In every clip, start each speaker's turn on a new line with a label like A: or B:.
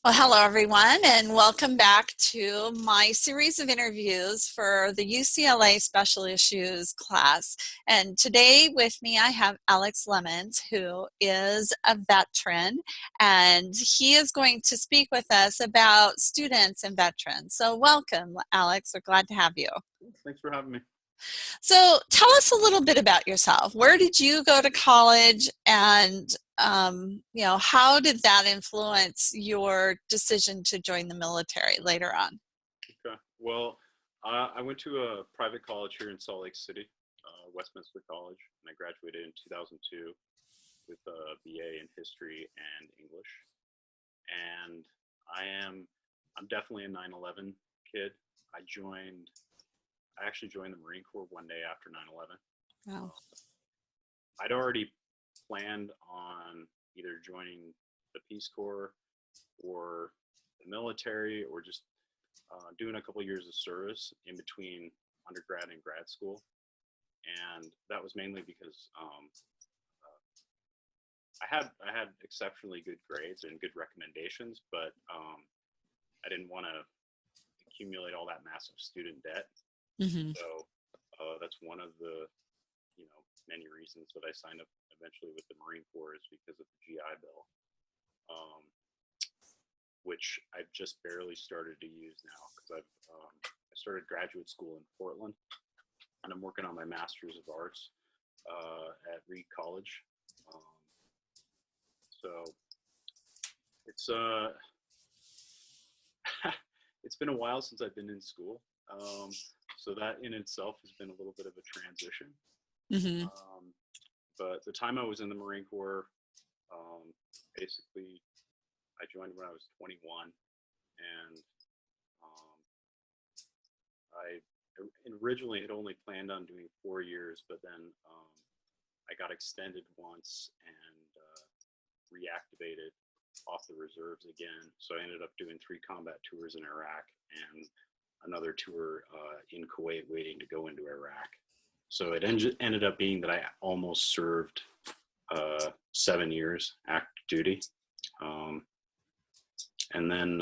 A: Well, hello everyone, and welcome back to my series of interviews for the UCLA Special Issues class. And today with me I have Alex Lemons, who is a veteran, and he is going to speak with us about students and veterans. So welcome, Alex. We're glad to have you.
B: Thanks for having me.
A: So tell us a little bit about yourself. Where did you go to college, and how did that influence your decision to join the military later on?
B: Okay. Well, I went to a private college here in Salt Lake City, Westminster College, and I graduated in 2002 with a BA in history and English. And I'm definitely a 9/11 kid. I joined, I actually joined the Marine Corps one day after 9/11.
A: Wow.
B: I'd already planned on either joining the Peace Corps or the military or just doing a couple years of service in between undergrad and grad school. And that was mainly because I had exceptionally good grades and good recommendations, but I didn't want to accumulate all that massive student debt.
A: Mm-hmm.
B: So that's one of the many reasons that I signed up eventually with the Marine Corps is because of the GI Bill, which I've just barely started to use now because I started graduate school in Portland, and I'm working on my Master's of Arts at Reed College. So it's it's been a while since I've been in school, so that in itself has been a little bit of a transition.
A: Mm-hmm.
B: But the time I was in the Marine Corps, basically, I joined when I was 21, and I originally had only planned on doing 4 years, but then I got extended once and reactivated off the reserves again. So I ended up doing 3 combat tours in Iraq and another tour in Kuwait waiting to go into Iraq. So it ended up being that I almost served 7 years active duty. And then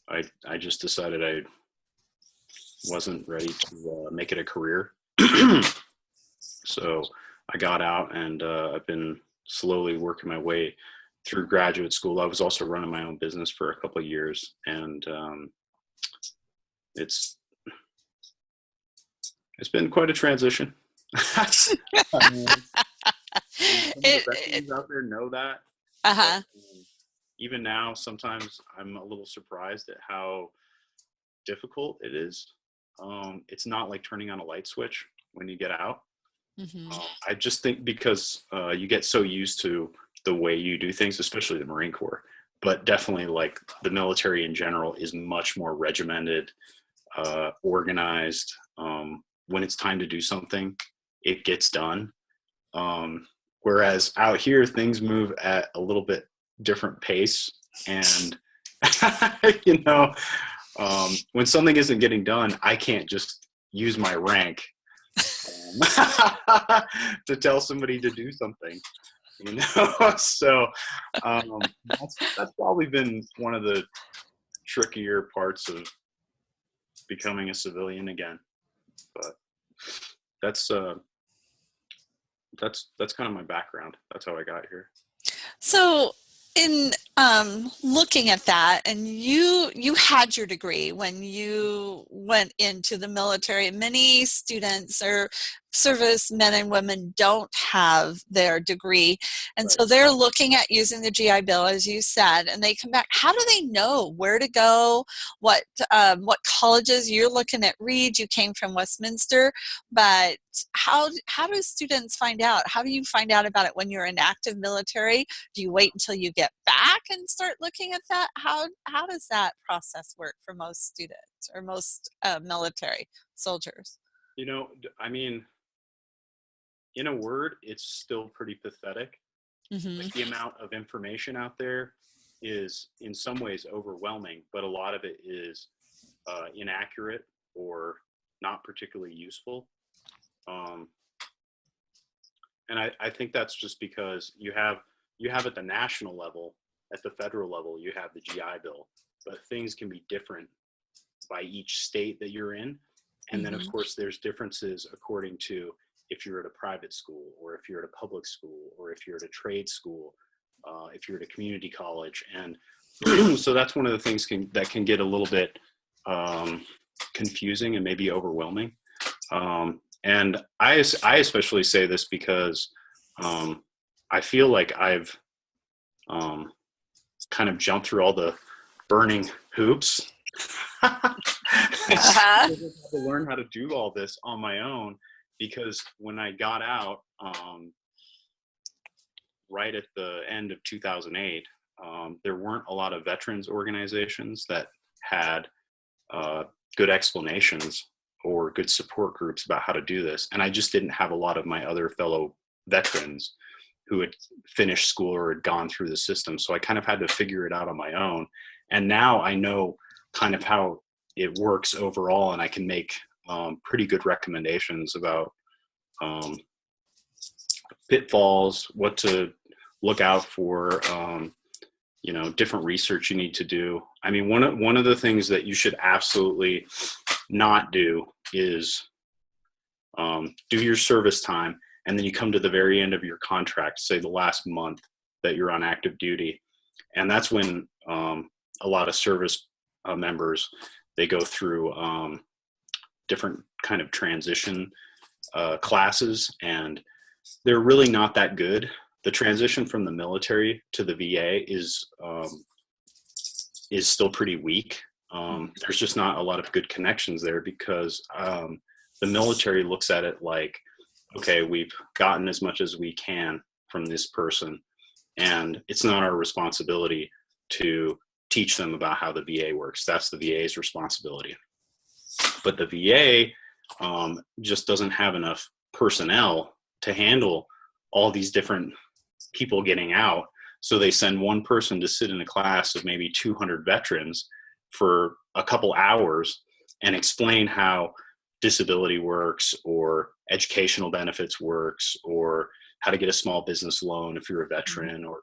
B: I just decided I wasn't ready to make it a career. So I got out and I've been slowly working my way through graduate school. I was also running my own business for a couple of years, and it's been quite a transition. I mean, some of the veterans out there know that.
A: Uh-huh.
B: But, even now, sometimes I'm a little surprised at how difficult it is. It's not like turning on a light switch when you get out.
A: Mm-hmm.
B: I just think because you get so used to the way you do things, especially the Marine Corps, but definitely like the military in general is much more regimented, organized. When it's time to do something, it gets done. Whereas out here, things move at a little bit different pace. And, when something isn't getting done, I can't just use my rank to tell somebody to do something. So that's probably been one of the trickier parts of becoming a civilian again. But that's kind of my background. That's how I got here.
A: So in looking at that, and you had your degree when you went into the military. Many students or service men and women don't have their degree, and so
B: Right.
A: they're looking at using the GI Bill, as you said, and they come back. How do they know where to go? What colleges? You're looking at Reed. You came from Westminster, but how do students find out? How do you find out about it when you're in active military? Do you wait until you get back and start looking at that? How does that process work for most students or most military soldiers?
B: I mean, in a word, it's still pretty pathetic.
A: Mm-hmm.
B: Like the amount of information out there is in some ways overwhelming, but a lot of it is inaccurate or not particularly useful. And I think that's just because you have at the national level at the federal level, you have the GI Bill, but things can be different by each state that you're in. And then, of course, there's differences according to if you're at a private school, or if you're at a public school, or if you're at a trade school, if you're at a community college. And so that's one of the things that can get a little bit confusing and maybe overwhelming. And I especially say this because I feel like I've kind of jumped through all the burning hoops. I had to learn how to do all this on my own, because when I got out right at the end of 2008, there weren't a lot of veterans organizations that had good explanations or good support groups about how to do this. And I just didn't have a lot of my other fellow veterans who had finished school or had gone through the system. So I kind of had to figure it out on my own. And now I know kind of how it works overall, and I can make pretty good recommendations about pitfalls, what to look out for, different research you need to do. I mean, one of the things that you should absolutely not do is do your service time, and then you come to the very end of your contract, say the last month that you're on active duty. And that's when a lot of service members, they go through different kind of transition classes, and they're really not that good. The transition from the military to the VA is still pretty weak. There's just not a lot of good connections there, because the military looks at it like, okay, we've gotten as much as we can from this person, and it's not our responsibility to teach them about how the VA works. That's the VA's responsibility. But the VA just doesn't have enough personnel to handle all these different people getting out. So they send one person to sit in a class of maybe 200 veterans for a couple hours and explain how disability works, or educational benefits works, or how to get a small business loan if you're a veteran, or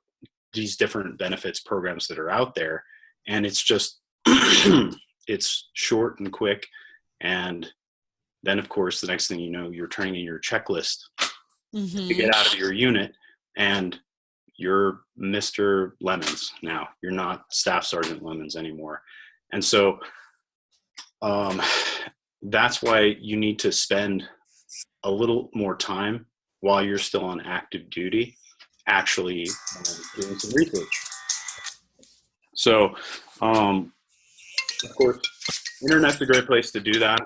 B: these different benefits programs that are out there. And it's just, it's short and quick. And then, of course, the next thing you know, you're turning in your checklist to get out of your unit, and you're Mr. Lemons now. You're not Staff Sergeant Lemons anymore. And so that's why you need to spend a little more time while you're still on active duty actually doing some research. So, of course, internet's a great place to do that.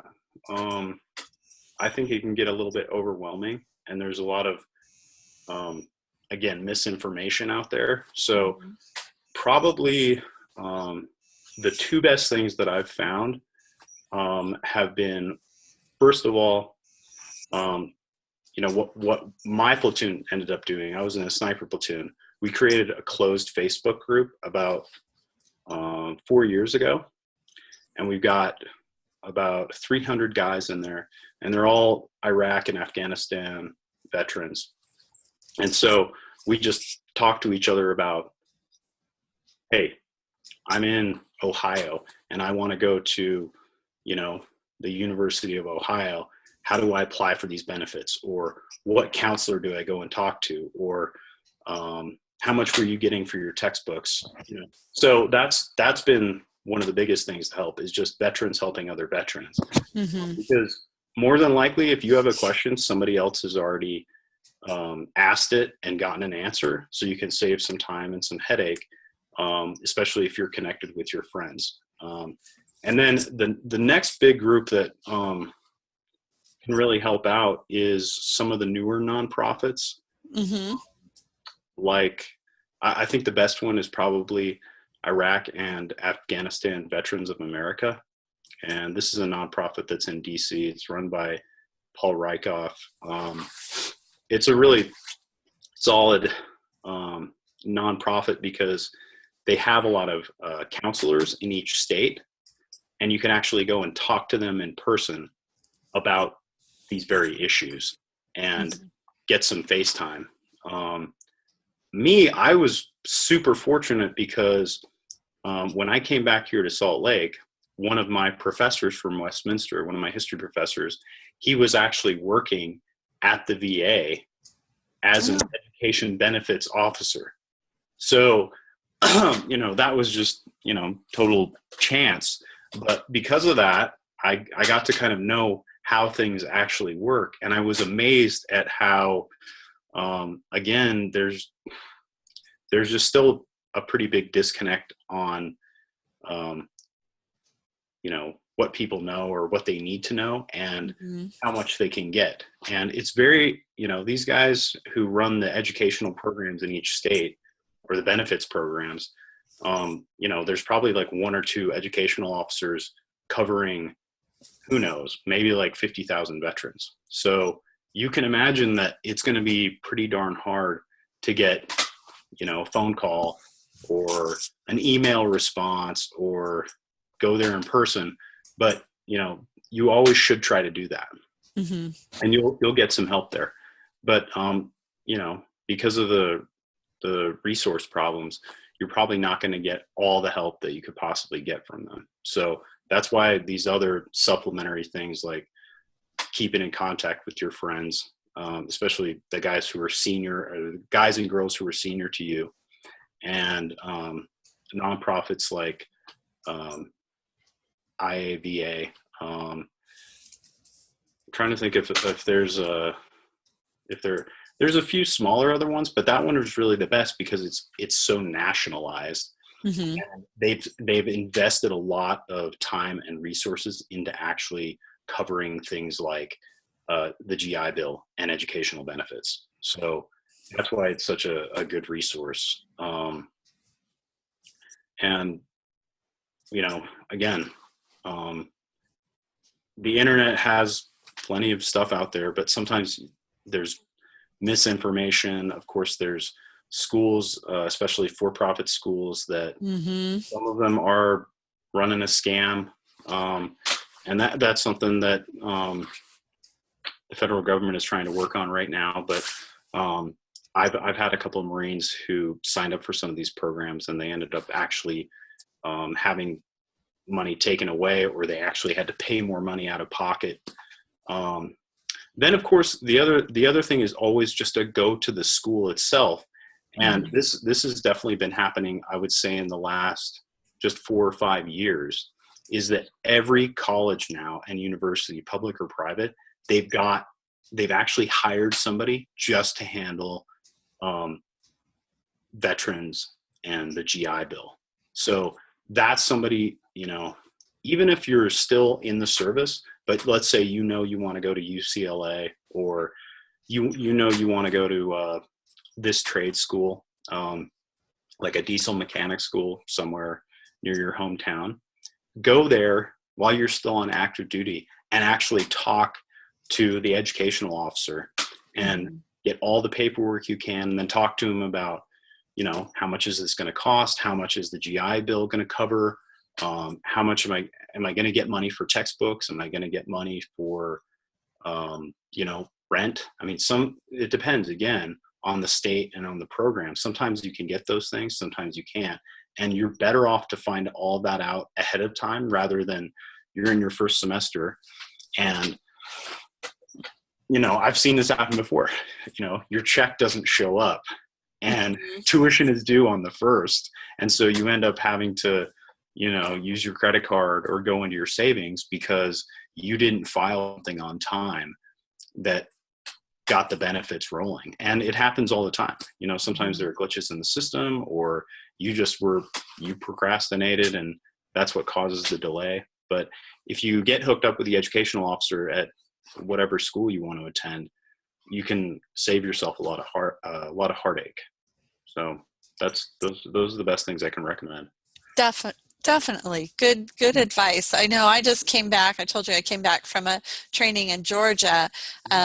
B: I think it can get a little bit overwhelming, and there's a lot of, again, misinformation out there. So probably the two best things that I've found have been, first of all, what my platoon ended up doing. I was in a sniper platoon. We created a closed Facebook group about 4 years ago, and we've got about 300 guys in there, and they're all Iraq and Afghanistan veterans. And so we just talk to each other about, hey, I'm in Ohio and I want to go to, the University of Ohio. How do I apply for these benefits? Or what counselor do I go and talk to? Or how much were you getting for your textbooks? So that's been one of the biggest things to help, is just veterans helping other veterans. Because more than likely, if you have a question, somebody else has already asked it and gotten an answer. So you can save some time and some headache, especially if you're connected with your friends. And then the next big group that can really help out is some of the newer nonprofits. Like, I think the best one is probably Iraq and Afghanistan Veterans of America. And this is a nonprofit that's in DC. It's run by Paul Rykoff. It's a really solid nonprofit because they have a lot of counselors in each state, and you can actually go and talk to them in person about these very issues and get some FaceTime. I was super fortunate because when I came back here to Salt Lake, one of my professors from Westminster, one of my history professors, he was actually working at the VA as an education benefits officer. So, that was just, total chance. But because of that, I got to kind of know how things actually work. And I was amazed at how, again, there's just still a pretty big disconnect on, what people know or what they need to know and how much they can get. And it's very, these guys who run the educational programs in each state or the benefits programs, there's probably like one or two educational officers covering, who knows, maybe like 50,000 veterans. So you can imagine that it's going to be pretty darn hard to get, a phone call or an email response or go there in person. But, you always should try to do that. And you'll get some help there. But, because of the resource problems, you're probably not going to get all the help that you could possibly get from them. So that's why these other supplementary things like keeping in contact with your friends, especially the guys who are senior, or guys and girls who are senior to you, and nonprofits like IAVA. I'm trying to think if there's there's a few smaller other ones, but that one is really the best because it's so nationalized. And they've invested a lot of time and resources into actually covering things like the GI Bill and educational benefits. So that's why it's such a good resource. And again, the internet has plenty of stuff out there, but sometimes there's misinformation. Of course, there's schools, especially for-profit schools, that some of them are running a scam. And that's something that the federal government is trying to work on right now. But I've had a couple of Marines who signed up for some of these programs, and they ended up actually having money taken away, or they actually had to pay more money out of pocket. Then, of course, the other thing is always just to go to the school itself. And this has definitely been happening, I would say, in the last just 4 or 5 years, is that every college now and university, public or private, they've actually hired somebody just to handle veterans and the GI Bill. So that's somebody, even if you're still in the service, but let's say you want to go to UCLA, or you want to go to this trade school, like a diesel mechanic school somewhere near your hometown. Go there while you're still on active duty and actually talk to the educational officer and get all the paperwork you can, and then talk to him about, how much is this going to cost? How much is the GI Bill going to cover? How much am I going to get money for textbooks? Am I going to get money for, rent? I mean, it depends again on the state and on the program. Sometimes you can get those things, sometimes you can't. And you're better off to find all that out ahead of time rather than you're in your first semester and, I've seen this happen before. Your check doesn't show up and tuition is due on the first. And so you end up having to, use your credit card or go into your savings because you didn't file something on time that got the benefits rolling. And it happens all the time. Sometimes there are glitches in the system, or you procrastinated, and that's what causes the delay. But if you get hooked up with the educational officer at whatever school you want to attend, you can save yourself a lot of heartache. So those are the best things I can recommend.
A: Definitely. Good advice. I know I just came back. I told you I came back from a training in Georgia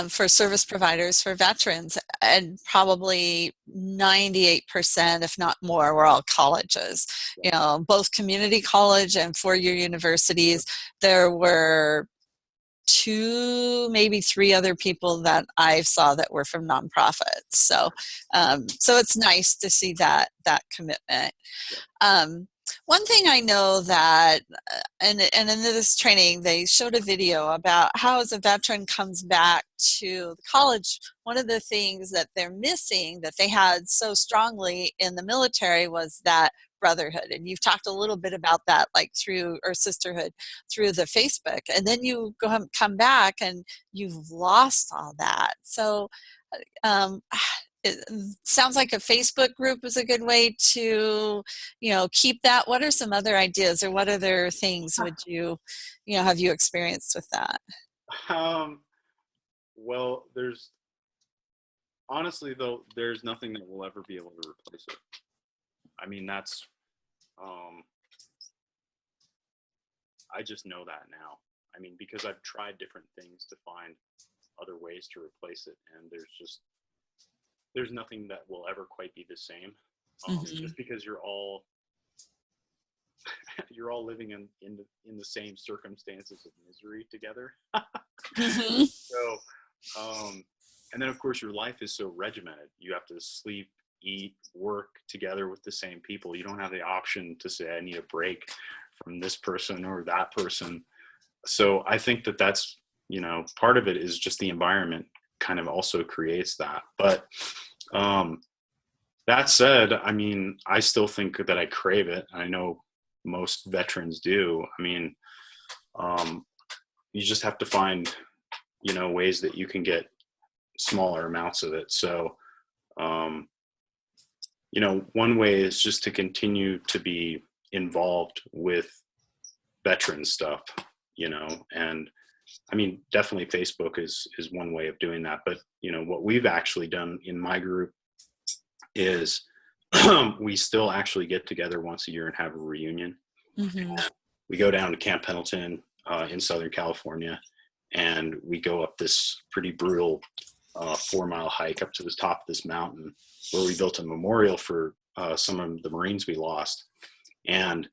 A: for service providers for veterans, and probably 98%, if not more, were all colleges. Both community college and four-year universities. There were 2, maybe 3 other people that I saw that were from nonprofits. So, so it's nice to see that commitment. Um, One thing I know that, and in this training, they showed a video about how as a veteran comes back to college, one of the things that they're missing that they had so strongly in the military was that brotherhood. And you've talked a little bit about that, like through, or sisterhood, through the Facebook. And then you come back and you've lost all that. So um, it sounds like a Facebook group is a good way to, keep that. What are some other ideas, or what other things would you, have you experienced with that?
B: Well, honestly though, there's nothing that will ever be able to replace it. I mean, I just know that now. I mean, because I've tried different things to find other ways to replace it, and there's nothing that will ever quite be the same. Just because you're all living in the same circumstances of misery together. So, and then of course your life is so regimented. You have to sleep, eat, work together with the same people. You don't have the option to say, I need a break from this person or that person. So I think that's, part of it is just the environment kind of also creates that. But that said, I mean, I still think that I crave it. I know most veterans do. I mean, you just have to find, ways that you can get smaller amounts of it. So, one way is just to continue to be involved with veteran stuff, and I mean, definitely Facebook is one way of doing that. But, what we've actually done in my group is we still actually get together once a year and have a reunion. We go down to Camp Pendleton in Southern California, and we go up this pretty brutal 4-mile hike up to the top of this mountain where we built a memorial for some of the Marines we lost. And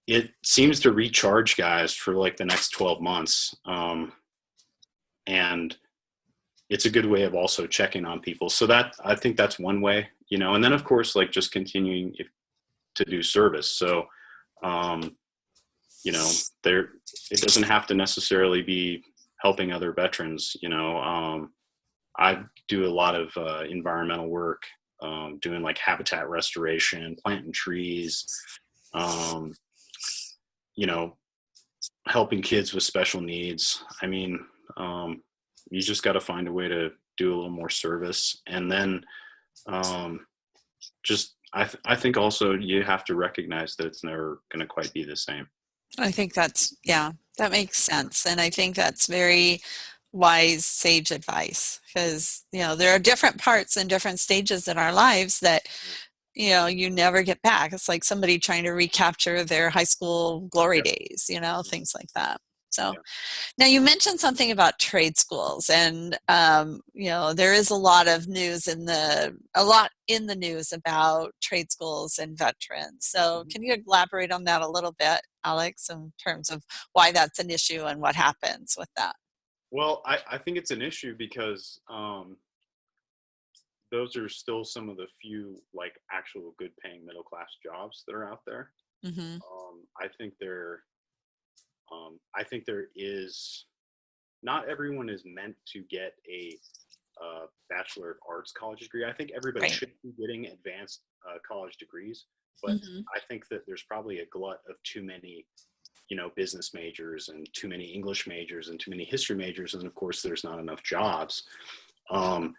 B: it seems to recharge guys for like the next 12 months. And it's a good way of also checking on people. So I think that's one way, and then of course, like just continuing to do service. So, it doesn't have to necessarily be helping other veterans. I do a lot of environmental work, doing like habitat restoration, planting trees, helping kids with special needs. I mean, you just got to find a way to do a little more service. And then I think also you have to recognize that it's never going to quite be the same.
A: I think that makes sense. And I think that's very wise, sage advice, because, there are different parts and different stages in our lives that, you never get back. It's like somebody trying to recapture their high school glory days, things like that. So now you mentioned something about trade schools, and, there is a lot in the news about trade schools and veterans. So can you elaborate on that a little bit, Alex, in terms of why that's an issue and what happens with that?
B: Well, I think it's an issue because those are still some of the few like actual good paying middle class jobs that are out there. I think there is, not everyone is meant to get a Bachelor of Arts college degree. I think everybody should be getting advanced college degrees, but I think that there's probably a glut of too many, business majors and too many English majors and too many history majors. And of course there's not enough jobs. And,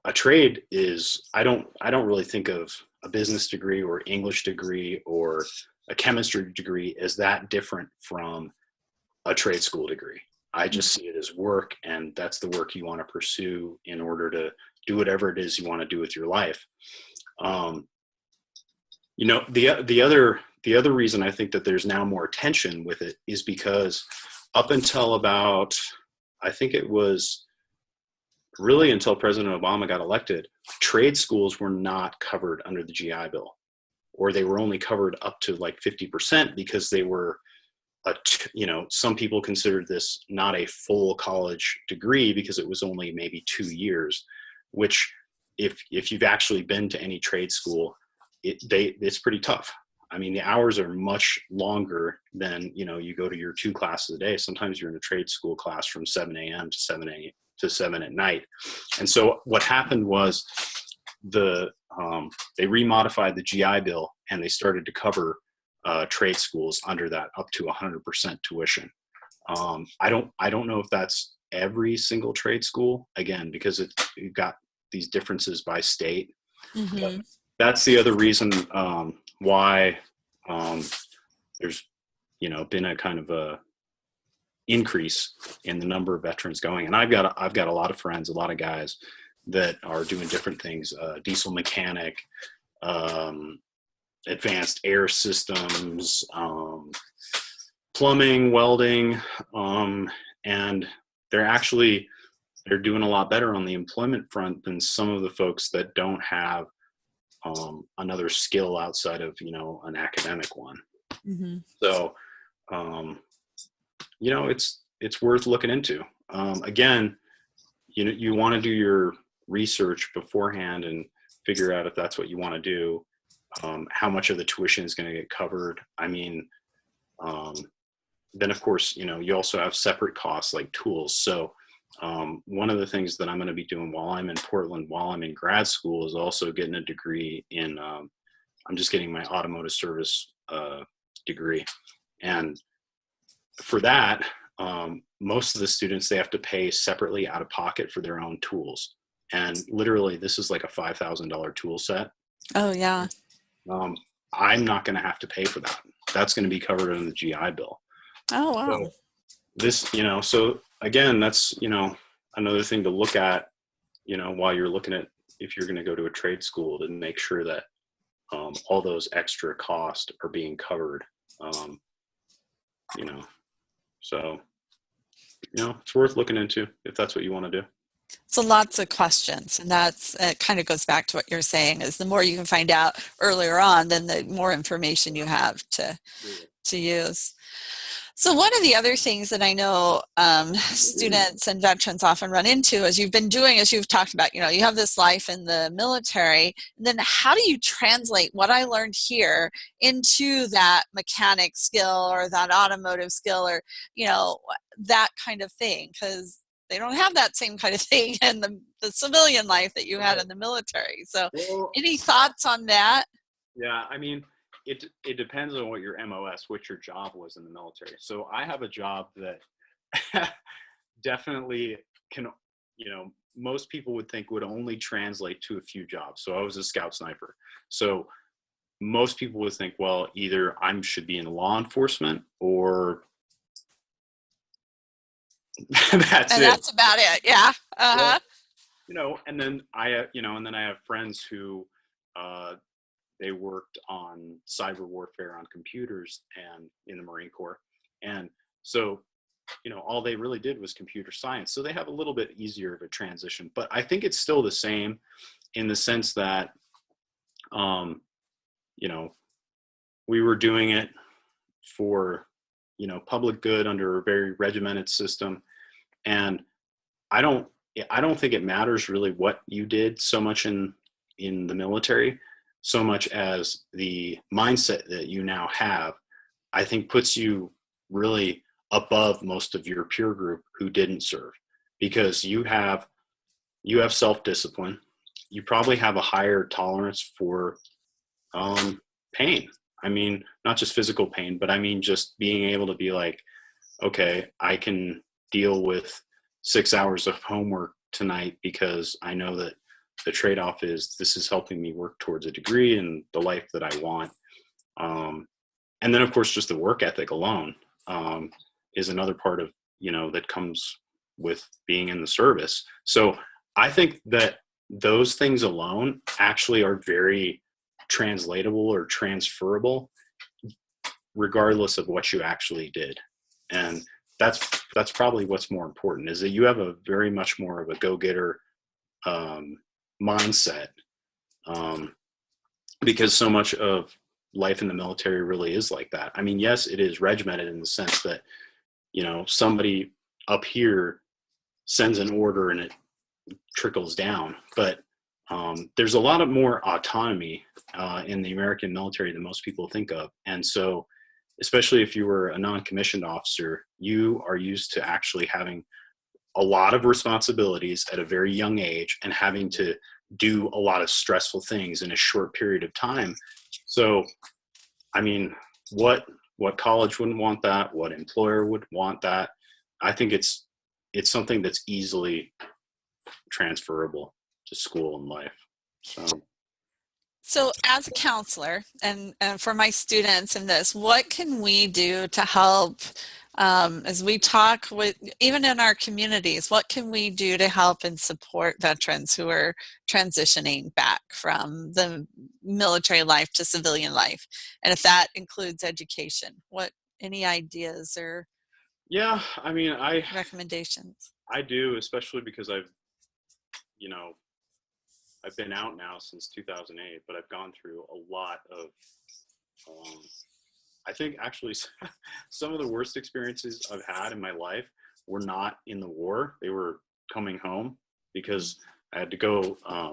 B: a trade is, I don't really think of a business degree or English degree or a chemistry degree as that different from a trade school degree. I just see it as work, and that's the work you want to pursue in order to do whatever it is you want to do with your life. The other reason I think that there's now more attention with it is because up until about, I think it was really until President Obama got elected, trade schools were not covered under the GI Bill, or they were only covered up to like 50% because they were some people considered this not a full college degree because it was only maybe 2 years, which if you've actually been to any trade school, it's pretty tough. I mean, the hours are much longer than, you go to your 2 classes a day. Sometimes you're in a trade school class from 7 a.m. to 7 at night. And so what happened was they remodified the GI Bill, and they started to cover trade schools under that up to 100% tuition. I don't know if that's every single trade school, again, because you've got these differences by state.
A: Mm-hmm.
B: That's the other reason why there's been a kind of a increase in the number of veterans going. And I've got a lot of friends, a lot of guys that are doing different things, diesel mechanic, advanced air systems, plumbing, welding, and they're doing a lot better on the employment front than some of the folks that don't have another skill outside of an academic one.
A: Mm-hmm.
B: So it's worth looking into. Again, you want to do your research beforehand and figure out if that's what you want to do. How much of the tuition is going to get covered. I mean, then of course, you also have separate costs like tools. So one of the things that I'm going to be doing while I'm in Portland, while I'm in grad school, is also getting a degree in, I'm just getting my automotive service degree. And for that, most of the students, they have to pay separately out of pocket for their own tools. And literally, this is like a $5,000 tool set.
A: Oh, yeah.
B: I'm not going to have to pay for that. That's going to be covered in the GI Bill.
A: Oh, wow.
B: So this, so again, that's, another thing to look at, while you're looking at if you're going to go to a trade school, to make sure that all those extra costs are being covered. So, it's worth looking into if that's what you want to do.
A: So lots of questions, and it kind of goes back to what you're saying, is the more you can find out earlier on, then the more information you have to use. So one of the other things that I know students and veterans often run into, as you've been doing, as you've talked about, you have this life in the military, and then how do you translate what I learned here into that mechanic skill or that automotive skill, or, that kind of thing? Because they don't have that same kind of thing in the civilian life that you had in the military. So any thoughts on that?
B: Yeah, I mean, it depends on what your MOS, what your job was in the military. So I have a job that definitely can, most people would think would only translate to a few jobs. So I was a scout sniper. So most people would think, well, either I should be in law enforcement or
A: That's about it. Yeah. Uh-huh.
B: Well, and then I have friends who, they worked on cyber warfare on computers and in the Marine Corps. And so, all they really did was computer science. So they have a little bit easier of a transition, but I think it's still the same in the sense that, we were doing it for, public good under a very regimented system. And I don't think it matters really what you did so much in the military, so much as the mindset that you now have, I think puts you really above most of your peer group who didn't serve, because you have self-discipline. You probably have a higher tolerance for pain. I mean, not just physical pain, but I mean, just being able to be like, okay, I can deal with 6 hours of homework tonight because I know that the trade-off is this is helping me work towards a degree and the life that I want. And then of course, just the work ethic alone is another part of, that comes with being in the service. So I think that those things alone actually are very translatable or transferable regardless of what you actually did. And that's probably what's more important, is that you have a very much more of a go-getter mindset, because so much of life in the military really is like that. I mean, yes, it is regimented in the sense that, somebody up here sends an order and it trickles down, but there's a lot of more autonomy in the American military than most people think of. And so, especially if you were a non-commissioned officer, you are used to actually having a lot of responsibilities at a very young age and having to do a lot of stressful things in a short period of time. So, I mean, what college wouldn't want that? What employer would want that? I think it's something that's easily transferable to school and life.
A: So as a counselor and for my students in this, what can we do to help as we talk with, even in our communities, what can we do to help and support veterans who are transitioning back from the military life to civilian life? And if that includes education, any ideas or
B: Yeah, I mean,
A: recommendations?
B: I do, especially because you know, I've been out now since 2008, but I've gone through a lot of, I think actually some of the worst experiences I've had in my life were not in the war. They were coming home because I had to go, I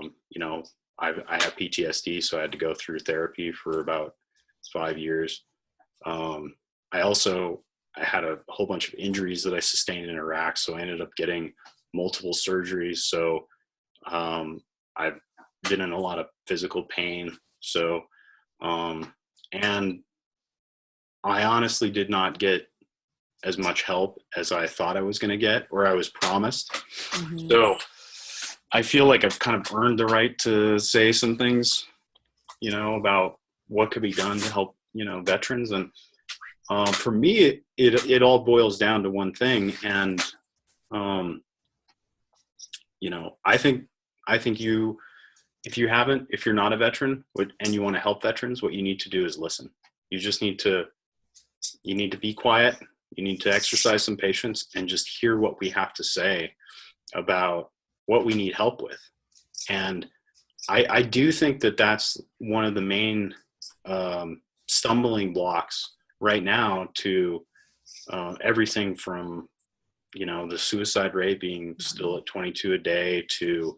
B: have PTSD, so I had to go through therapy for about 5 years. I had a whole bunch of injuries that I sustained in Iraq, so I ended up getting multiple surgeries. So I've been in a lot of physical pain. So, and I honestly did not get as much help as I thought I was going to get or I was promised. Mm-hmm. So I feel like I've kind of earned the right to say some things, about what could be done to help, veterans. And for me, it all boils down to one thing. And, I think if you're not a veteran and you want to help veterans, what you need to do is listen. You just need to be quiet. You need to exercise some patience and just hear what we have to say about what we need help with. And I do think that that's one of the main stumbling blocks right now to everything from, the suicide rate being still at 22 a day to,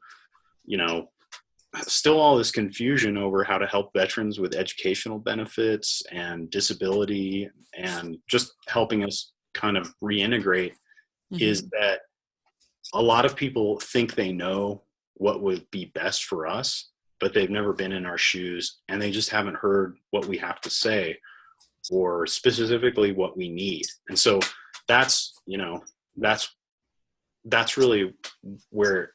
B: still all this confusion over how to help veterans with educational benefits and disability and just helping us kind of reintegrate. Mm-hmm. Is that a lot of people think they know what would be best for us, but they've never been in our shoes and they just haven't heard what we have to say or specifically what we need. And so that's really where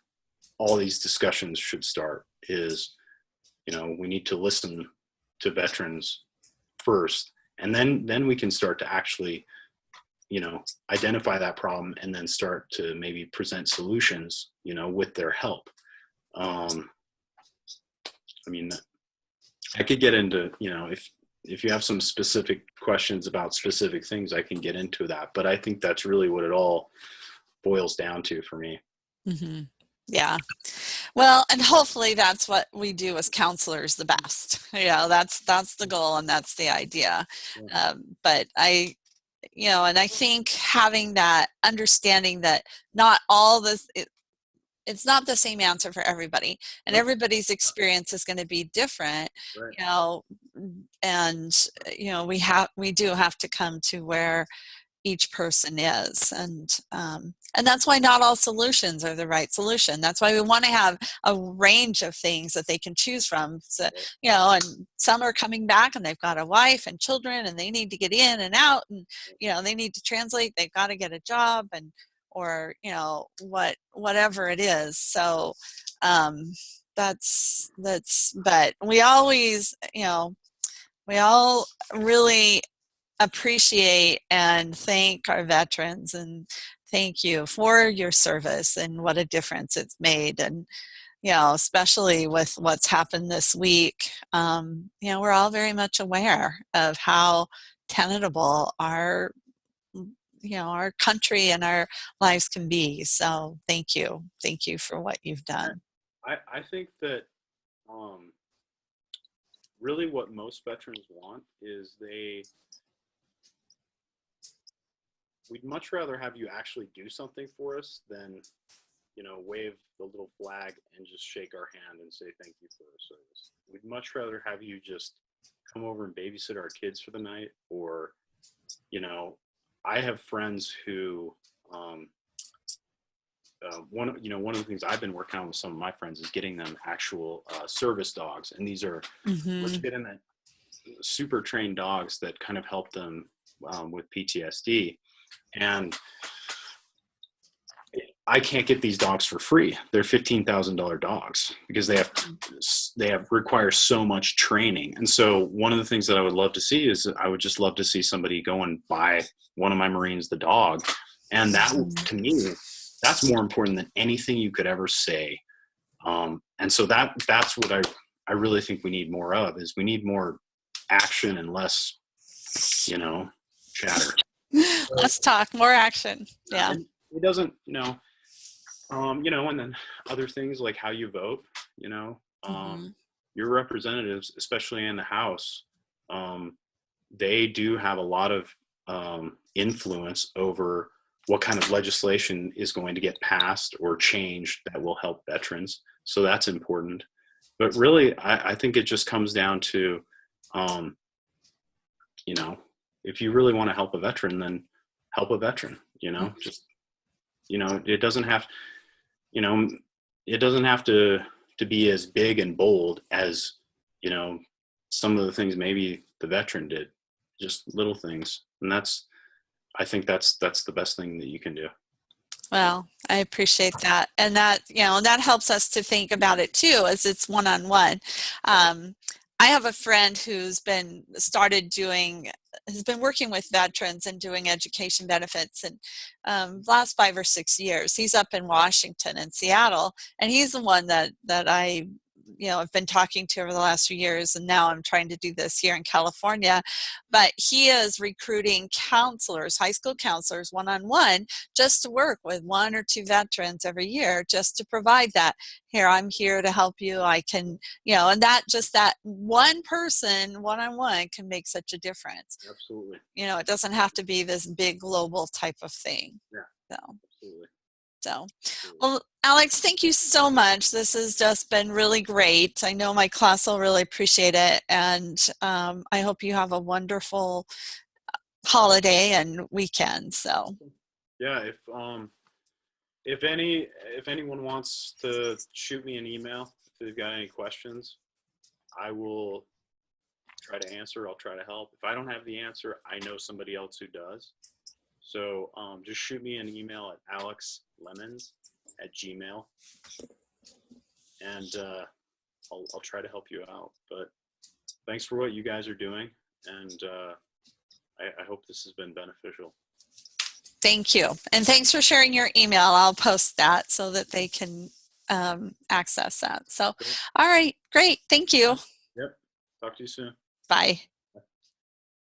B: all these discussions should start is, we need to listen to veterans first, and then we can start to actually, identify that problem and then start to maybe present solutions, with their help. I mean, I could get into, if you have some specific questions about specific things, I can get into that. But I think that's really what it all boils down to for me.
A: Mm-hmm. Yeah. Well, and hopefully that's what we do as counselors the best. That's the goal and that's the idea. Yeah. But and I think having that understanding that not all this, it's not the same answer for everybody, and everybody's experience is going to be different. Right. And we do have to come to where each person is, and that's why not all solutions are the right solution. That's why we want to have a range of things that they can choose from. So, and some are coming back and they've got a wife and children and they need to get in and out, and they need to translate. They've got to get a job or whatever it is. So that's. But we always, we all really appreciate and thank our veterans and thank you for your service and what a difference it's made. And especially with what's happened this week, we're all very much aware of how tenable our country and our lives can be. So thank you for what you've done.
B: I think that really what most veterans want is we'd much rather have you actually do something for us than, wave the little flag and just shake our hand and say thank you for our service. We'd much rather have you just come over and babysit our kids for the night, or, I have friends who, one of the things I've been working on with some of my friends is getting them actual service dogs, and these are legitimate, super trained dogs that kind of help them with PTSD. And I can't get these dogs for free. They're $15,000 dogs because they require so much training. And so one of the things that I would love to see is I would just love to see somebody go and buy one of my Marines the dog. And that, to me, that's more important than anything you could ever say. And so that's what I really think we need more of, is we need more action and less, chatter.
A: Let's talk, more action. Yeah.
B: It doesn't, and then other things like how you vote, your representatives, especially in the House, they do have a lot of influence over what kind of legislation is going to get passed or changed that will help veterans. So that's important. But really, I think it just comes down to, if you really want to help a veteran, then help a veteran, just, it doesn't have, it doesn't have to be as big and bold as, some of the things maybe the veteran did, just little things. And I think that's the best thing that you can do.
A: Well, I appreciate that. And that, that helps us to think about it too, as it's one-on-one. I have a friend who's been working with veterans and doing education benefits and last 5 or 6 years. He's up in Washington and Seattle, and he's the one that I I've been talking to over the last few years, and now I'm trying to do this here in California. But he is recruiting counselors, high school counselors, one-on-one, just to work with 1 or 2 veterans every year, just to provide that. Here, I'm here to help you. I can, and that one person, one-on-one, can make such a difference.
B: Absolutely.
A: It doesn't have to be this big global type of thing.
B: Yeah. Absolutely.
A: So, well, Alex, thank you so much. This has just been really great. I know my class will really appreciate it, and I hope you have a wonderful holiday and weekend. So,
B: yeah, if anyone wants to shoot me an email, if they've got any questions, I will try to answer. I'll try to help. If I don't have the answer, I know somebody else who does. So just shoot me an email at alexlemons@gmail.com, and I'll try to help you out. But thanks for what you guys are doing, and I hope this has been beneficial.
A: Thank you. And thanks for sharing your email. I'll post that so that they can access that. So, all right, great. Thank you.
B: Yep. Talk to you soon.
A: Bye.